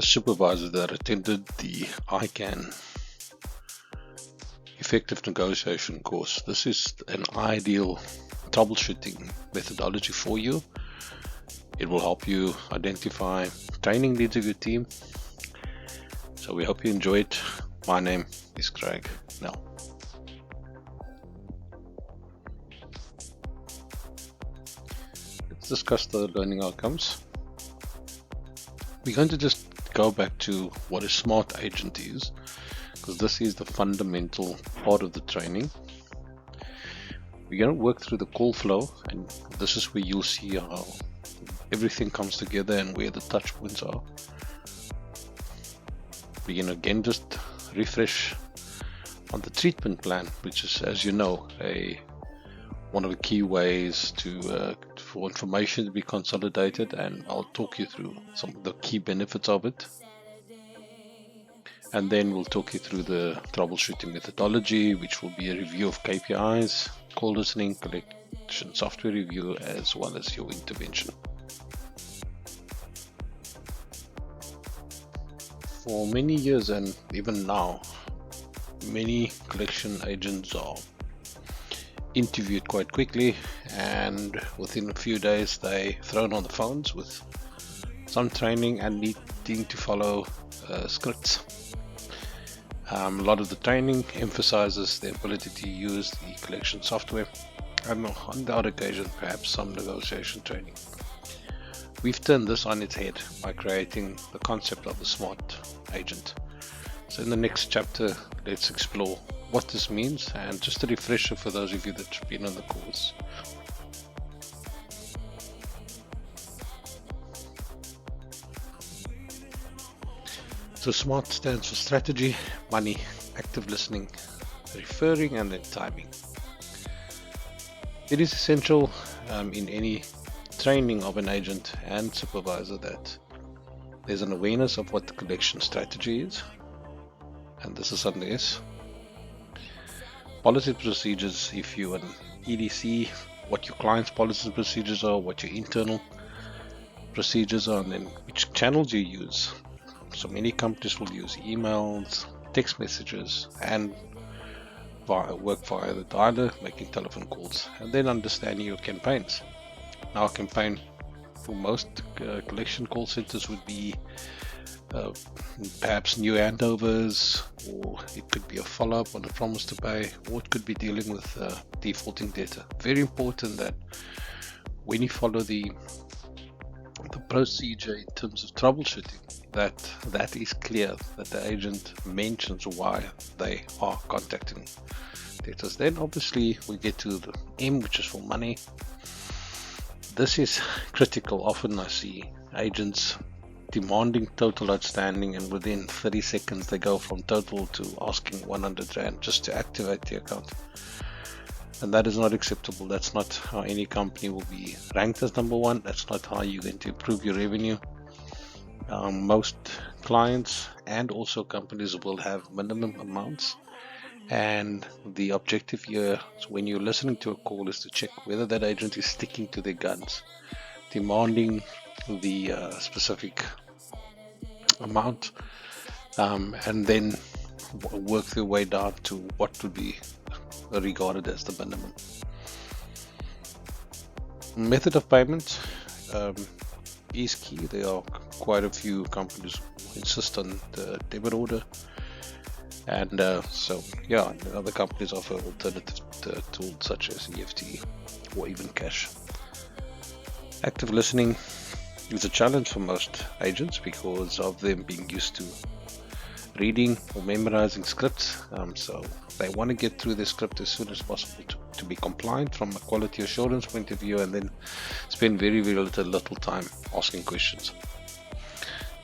supervisors that attended the ICANN effective negotiation course. This is an ideal troubleshooting methodology for you. It will help you identify training needs of your team. So we hope you enjoy it. My name is CraigANel. Let's discuss the learning outcomes. We're going to just go back to what a smart agent is, because this is the fundamental part of the training. We're going to work through the call flow, and this is where you'll see how everything comes together and where the touch points are. We're going to again just refresh on the treatment plan, which is, as you know, one of the key ways for information to be consolidated, and I'll talk you through some of the key benefits of it. And then we'll talk you through the troubleshooting methodology, which will be a review of KPIs, call listening, collection software review, as well as your intervention. For many years, and even now, many collection agents are interviewed quite quickly, and within a few days they're thrown on the phones with some training and needing to follow scripts. A lot of the training emphasizes the ability to use the collection software, and on the odd occasion perhaps some negotiation training. We've turned this on its head by creating the concept of the smart agent. So in the next chapter, let's explore what this means, and just a refresher for those of you that have been on the course. So SMART stands for strategy, money, active listening, referring, and then timing. It is essential in any training of an agent and supervisor that there's an awareness of what the collection strategy is, and this is under S. Policy procedures, if you're an EDC, what your client's policy procedures are, what your internal procedures are, and then which channels you use. So many companies will use emails, text messages, and work via the dialer, making telephone calls, and then understanding your campaigns. Now, a campaign for most collection call centers would be perhaps new handovers, or it could be a follow-up on a promise to pay, or it could be dealing with defaulting data. Very important that when you follow the procedure in terms of troubleshooting, that is clear, that the agent mentions why they are contacting debtors. Then obviously we get to the M, which is for money. This is critical. Often I see agents demanding total outstanding, and within 30 seconds they go from total to asking 100 Rand just to activate the account. And that is not acceptable. That's not how any company will be ranked as number one. That's not how you're going to improve your revenue. Most clients and also companies will have minimum amounts, and the objective here when you're listening to a call is to check whether that agent is sticking to their guns, demanding the specific amount, and then work their way down to what would be regarded as the minimum. Method of payment is key. There are quite a few companies who insist on the debit order, and other companies offer alternative tools such as EFT or even cash. Active listening is a challenge for most agents because of them being used to reading or memorizing scripts, so they want to get through the script as soon as possible to be compliant from a quality assurance point of view, and then spend very little time asking questions.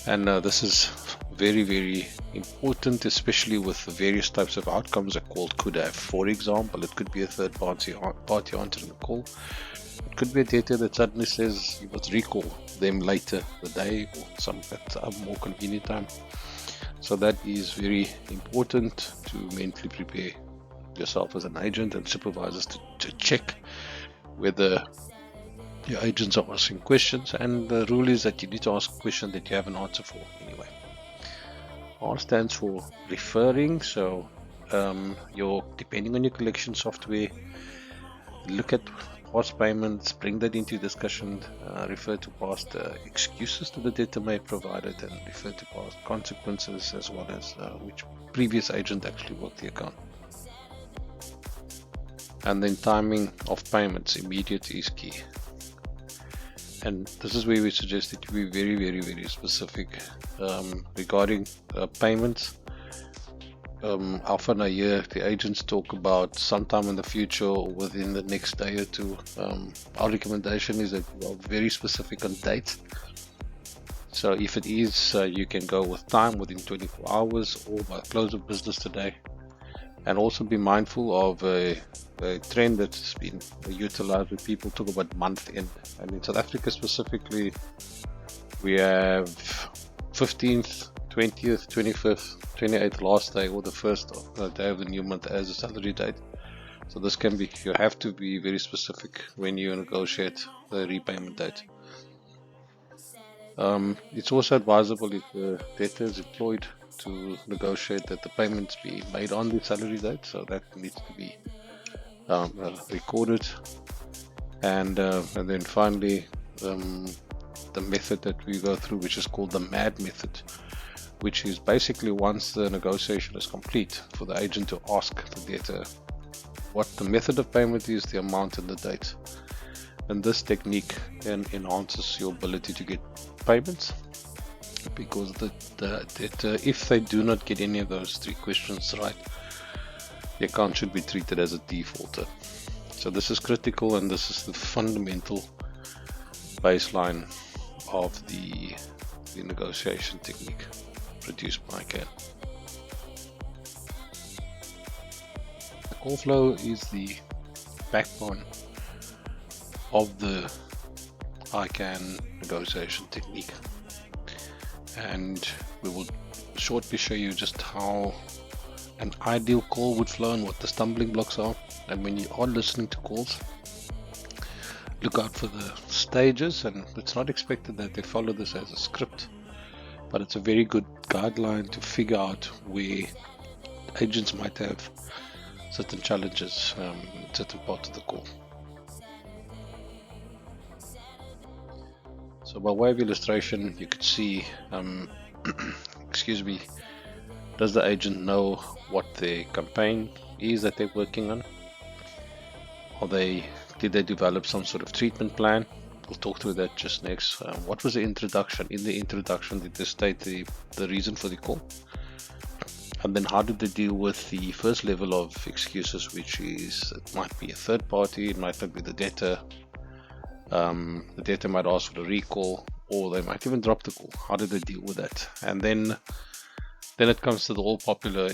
And this is very important, especially with the various types of outcomes a call could have. For example, it could be a third party answering the call. It could be a debtor that suddenly says you must recall them later the day or some at a more convenient time. So that is very important to mentally prepare yourself as an agent and supervisors to check whether your agents are asking questions, and the rule is that you need to ask a question that you have an answer for anyway. R stands for referring, so depending on your collection software, look at past payments, bring that into discussion, refer to past excuses that the debtor may have provided, and refer to past consequences, as well as which previous agent actually worked the account. And then timing of payments, immediate is key. And this is where we suggest that you be very, very, very specific regarding payments. Often a year, the agents talk about sometime in the future or within the next day or two. Our recommendation is that you are very specific on dates. So if it is, you can go with time within 24 hours or by close of business today. And also be mindful of a trend that's been utilized where people talk about month end. And in South Africa specifically, we have 15th, 20th, 25th, 28th last day, or the first day of the new month as a salary date. So this can be, you have to be very specific when you negotiate the repayment date. It's also advisable if the debtor is employed to negotiate that the payments be made on the salary date, so that needs to be recorded. And then finally, the method that we go through, which is called the MAD method, which is basically once the negotiation is complete, for the agent to ask the debtor what the method of payment is, the amount, and the date. And this technique then enhances your ability to get payments, because if they do not get any of those three questions right, the account should be treated as a defaulter. So this is critical, and this is the fundamental baseline of the negotiation technique produced by CAN. The call flow is the backbone of the ICANN negotiation technique, and we will shortly show you just how an ideal call would flow and what the stumbling blocks are. And when you are listening to calls, look out for the stages, and it's not expected that they follow this as a script, but it's a very good guideline to figure out where agents might have certain challenges in certain parts of the call. So by way of illustration, you could see, excuse me, does the agent know what their campaign is that they're working on? Did they develop some sort of treatment plan? We'll talk through that just next. What was the introduction? In the introduction, did they state the reason for the call? And then how did they deal with the first level of excuses, which is, it might be a third party, it might not be the debtor. The debtor might ask for a recall, or they might even drop the call. How did they deal with that? And then it comes to the all popular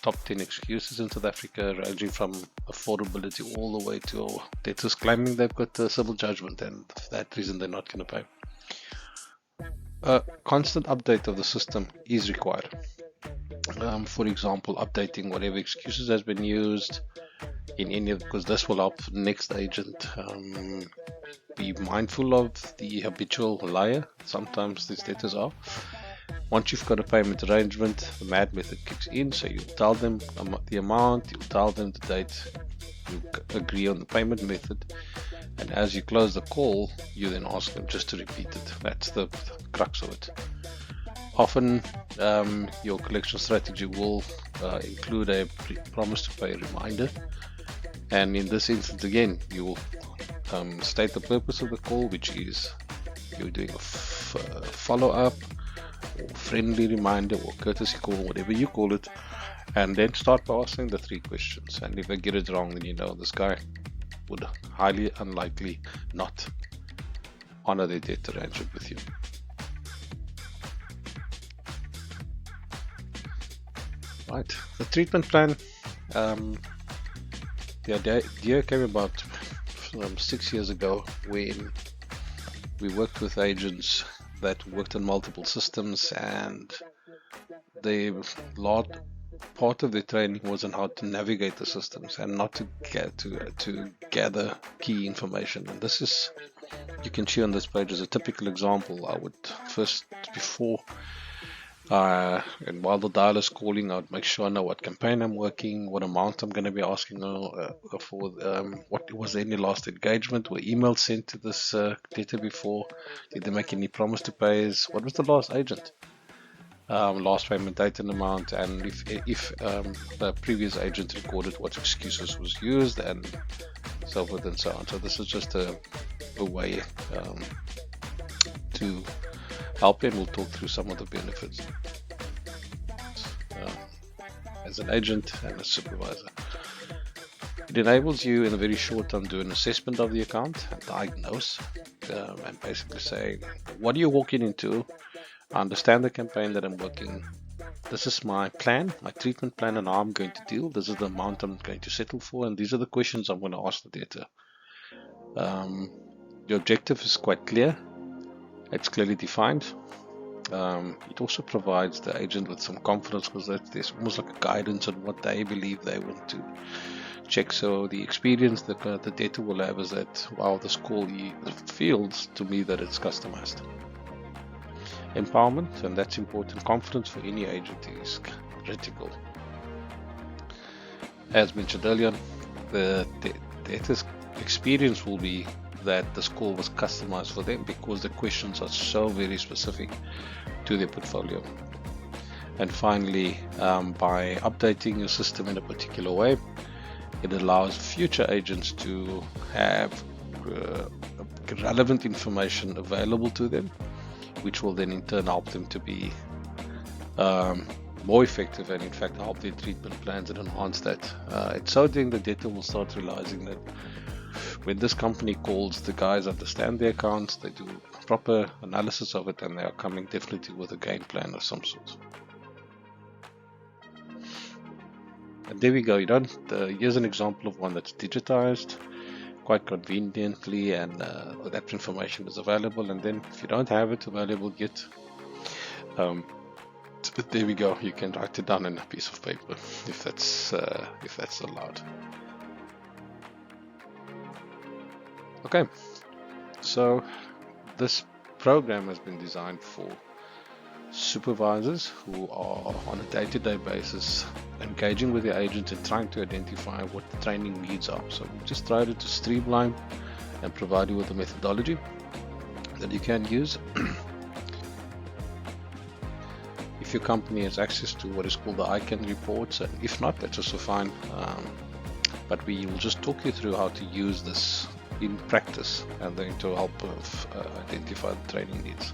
top 10 excuses in South Africa, ranging from affordability all the way to debtors claiming they've got a civil judgment, and for that reason they're not going to pay. A constant update of the system is required. For example, updating whatever excuses has been used in any of, because this will help the next agent be mindful of the habitual liar sometimes these debtors are. Once you've got a payment arrangement, the MAD method kicks in, so you tell them the amount, you tell them the date, you agree on the payment method, and as you close the call, you then ask them just to repeat it. That's the crux of it. Often your collection strategy will include a promise to pay reminder, and in this instance again you will state the purpose of the call, which is you're doing a follow-up or friendly reminder or courtesy call, whatever you call it, and then start by asking the three questions. And if they get it wrong, then you know this guy would highly unlikely not honor their debt arrangement with you. Right, the treatment plan, the idea came about 6 years ago when we worked with agents that worked on multiple systems, and part of the training was on how to navigate the systems and not to gather key information. And this is, you can see on this page, as a typical example. I would first, before And while the dial is calling, I'd make sure I know what campaign I'm working, what amount I'm going to be asking for, what was any last engagement, were emails sent to this debtor before, did they make any promise to pays, what was the last agent, last payment date and amount, and if the previous agent recorded what excuses was used, and so forth and so on. So this is just a way to help, and we'll talk through some of the benefits as an agent and a supervisor. It enables you in a very short time to do an assessment of the account and diagnose, and basically say, what are you walking into? I understand the campaign that I'm working. This is my plan, my treatment plan, and how I'm going to deal. This is the amount I'm going to settle for, and these are the questions I'm going to ask the debtor. The objective is quite clear. It's clearly defined. It also provides the agent with some confidence, because there's almost like a guidance on what they believe they want to check. So the experience that the debtor will have is that, wow, this call feels to me that it's customized. Empowerment, and that's important. Confidence for any agent is critical. As mentioned earlier, the debtor's experience will be that this call was customized for them, because the questions are so very specific to their portfolio. And finally, by updating your system in a particular way, it allows future agents to have relevant information available to them, which will then in turn help them to be more effective, and in fact help their treatment plans and enhance that. It's so then the debtor will start realizing that when this company calls, the guys understand their accounts, they do proper analysis of it, and they are coming definitely with a game plan of some sort. And there we go. Here's an example of one that's digitized quite conveniently, and that information is available. And then if you don't have it available yet, there we go. You can write it down in a piece of paper if that's allowed. Okay, so this program has been designed for supervisors who are on a day-to-day basis engaging with the agent and trying to identify what the training needs are. So we just tried to streamline and provide you with a methodology that you can use. If your company has access to what is called the ICANN reports, and if not, that's also fine. But we will just talk you through how to use this in practice, and then to help identify the training needs.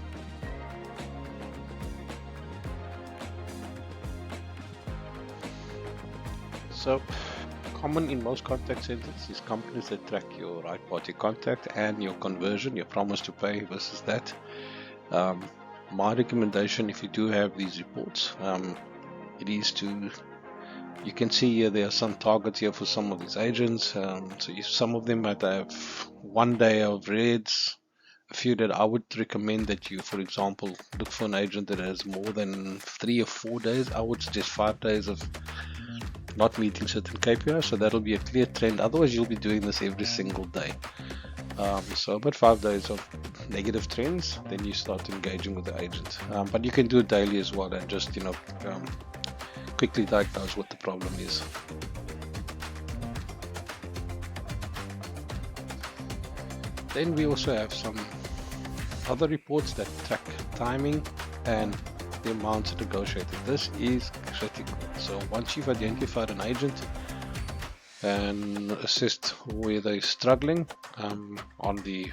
So, common in most contact centers is companies that track your right party contact and your conversion, your promise to pay versus that. My recommendation, if you do have these reports, it is to, you can see here there are some targets here for some of these agents. So some of them might have 1 day of reds, a few that I would recommend that you, for example, look for an agent that has more than 3 or 4 days. I would suggest 5 days of not meeting certain KPIs, so that'll be a clear trend. Otherwise you'll be doing this every single day. So about 5 days of negative trends, then you start engaging with the agent. But you can do it daily as well, and just quickly diagnose what the problem is. Then we also have some other reports that track timing and the amounts negotiated. This is critical. So once you've identified an agent and assessed where they're struggling on the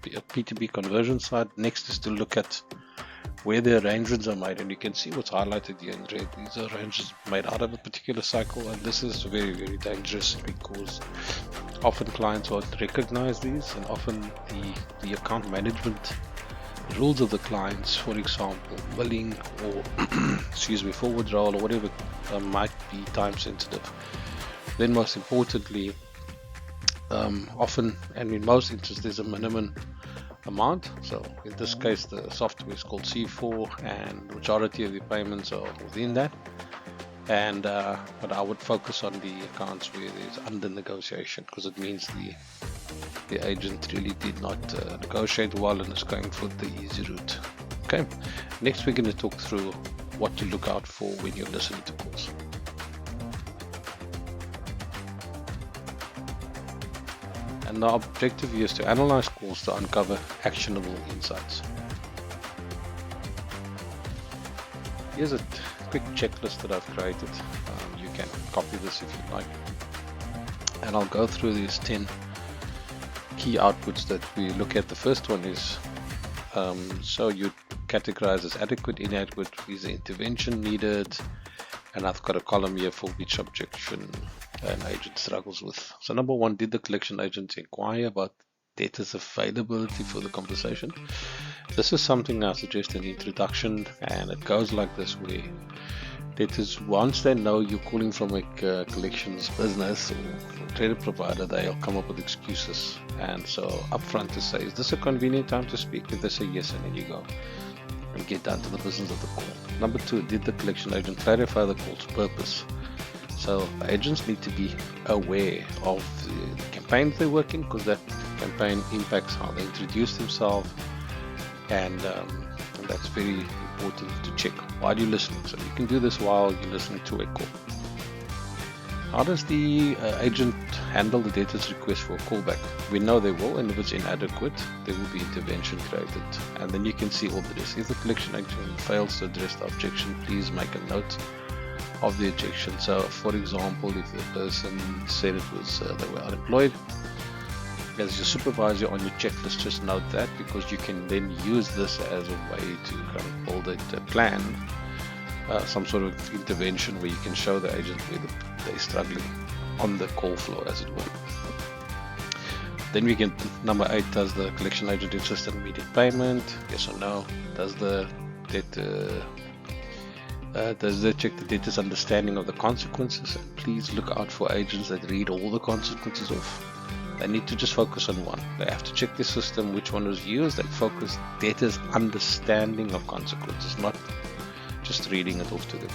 P2P conversion side, next is to look at where the arrangements are made, and you can see what's highlighted here in red. These are arrangements made out of a particular cycle, and this is very, very dangerous, because often clients won't recognize these, and often the account management rules of the clients, for example, billing or forward roll or whatever, might be time sensitive. Then most importantly, often and in most instances there's a minimum amount. So in this case the software is called C4, and the majority of the payments are within that. And but I would focus on the accounts where there's under negotiation, because it means the agent really did not negotiate well and is going for the easy route. Okay, next we're going to talk through what to look out for when you're listening to calls. And the objective here is to analyze calls to uncover actionable insights. Here's a quick checklist that I've created. You can copy this if you like. And I'll go through these 10 key outputs that we look at. The first one is, so you categorize as adequate, inadequate, is the intervention needed, and I've got a column here for which objection an agent struggles with. So number one, did the collection agent inquire about debtors availability for the conversation? This is something I suggest in the introduction, and it goes like this, where debtors, once they know you're calling from a collections business or credit provider, they'll come up with excuses. And so upfront to say, is this a convenient time to speak? If they say yes, and then you go and get down to the business of the call. Number two, did the collection agent clarify the call's purpose? So agents need to be aware of the campaign they're working, because that campaign impacts how they introduce themselves, and that's very important to check while you're listening. So you can do this while you're listening to a call. How does the agent handle the debtor's request for a callback? We know they will, and if it's inadequate, there will be intervention created. And then you can see all the rest. If the collection agent fails to address the objection, please make a note of the objection. So for example, if the person said it was they were unemployed, as your supervisor on your checklist, just note that, because you can then use this as a way to kind of build a plan, some sort of intervention where you can show the agent where they're struggling on the call flow, as it were. Then we get number 8, does the collection agent insist on immediate payment? Yes or no? Does they check the debtor's understanding of the consequences? And please look out for agents that read all the consequences off. They need to just focus on one. They have to check the system, which one was used, and focus debtor's understanding of consequences, not just reading it off to them.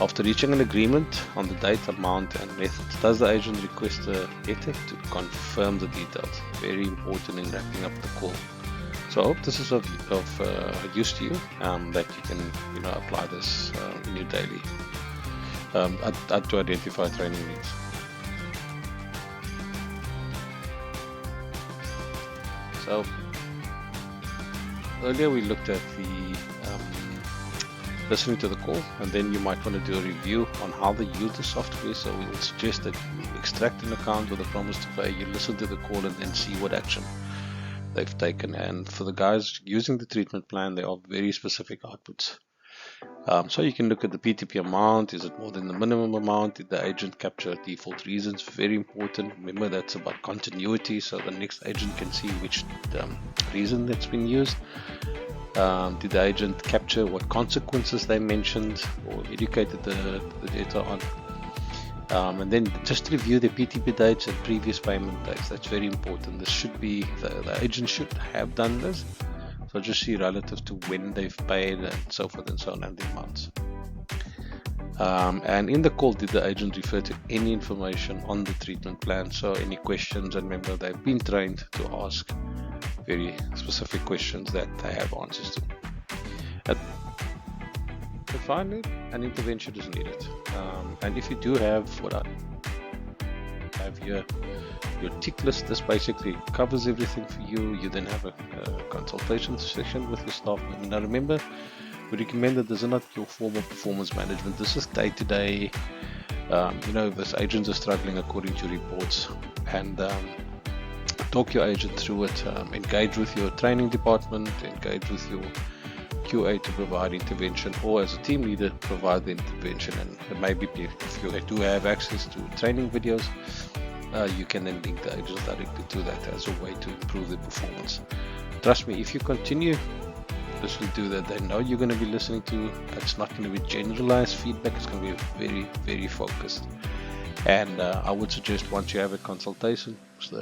After reaching an agreement on the date, amount, and methods, does the agent request the debtor to confirm the details? Very important in wrapping up the call. So I hope this is of use to you, that you can apply this in your daily to identify training needs. So earlier we looked at the listening to the call, and then you might want to do a review on how they use the software. So we would suggest that you extract an account with a promise to pay, you listen to the call, and then see what action they've taken. And for the guys using the treatment plan, there are very specific outputs. So you can look at the PTP amount. Is it more than the minimum amount? Did the agent capture default reasons? Very important. Remember, that's about continuity, so the next agent can see which reason that's been used. Did the agent capture what consequences they mentioned or educated the data on? And then just review the PTP dates and previous payment dates. That's very important. This should be, the agent should have done this. So just see relative to when they've paid and so forth and so on, and the amounts. And in the call, did the agent refer to any information on the treatment plan? So any questions, and remember, they've been trained to ask very specific questions that they have answers to. And finally, an intervention is needed. And if you do have what I have here, your tick list, this basically covers everything for you. You then have a consultation session with your staff. Now remember, we recommend that this is not your formal performance management. This is day-to-day. This agents are struggling according to reports, and talk your agent through it. Engage with your training department, engage with your QA to provide intervention, or as a team leader, provide the intervention. And maybe if you do have access to training videos, you can then link the agents directly to that as a way to improve the performance. Trust me, if you continue, this will do that. They know you're going to be listening to. It's not going to be generalized feedback. It's going to be very, very focused. And I would suggest, once you have a consultation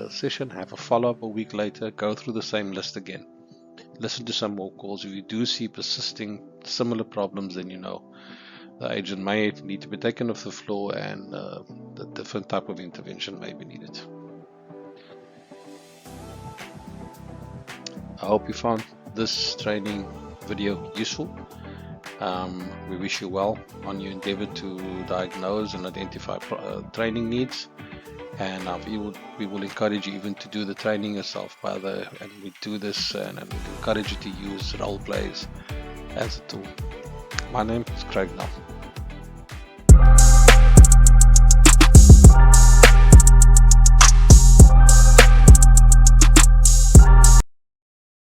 session, have a follow-up a week later, go through the same list again. Listen to some more calls. If you do see persisting similar problems, then you know the agent may need to be taken off the floor, and the different type of intervention may be needed. I hope you found this training video useful, We wish you well on your endeavor to diagnose and identify training needs, and we will encourage you even to do the training yourself and we do this and we encourage you to use role plays as a tool. My name is CraigANel.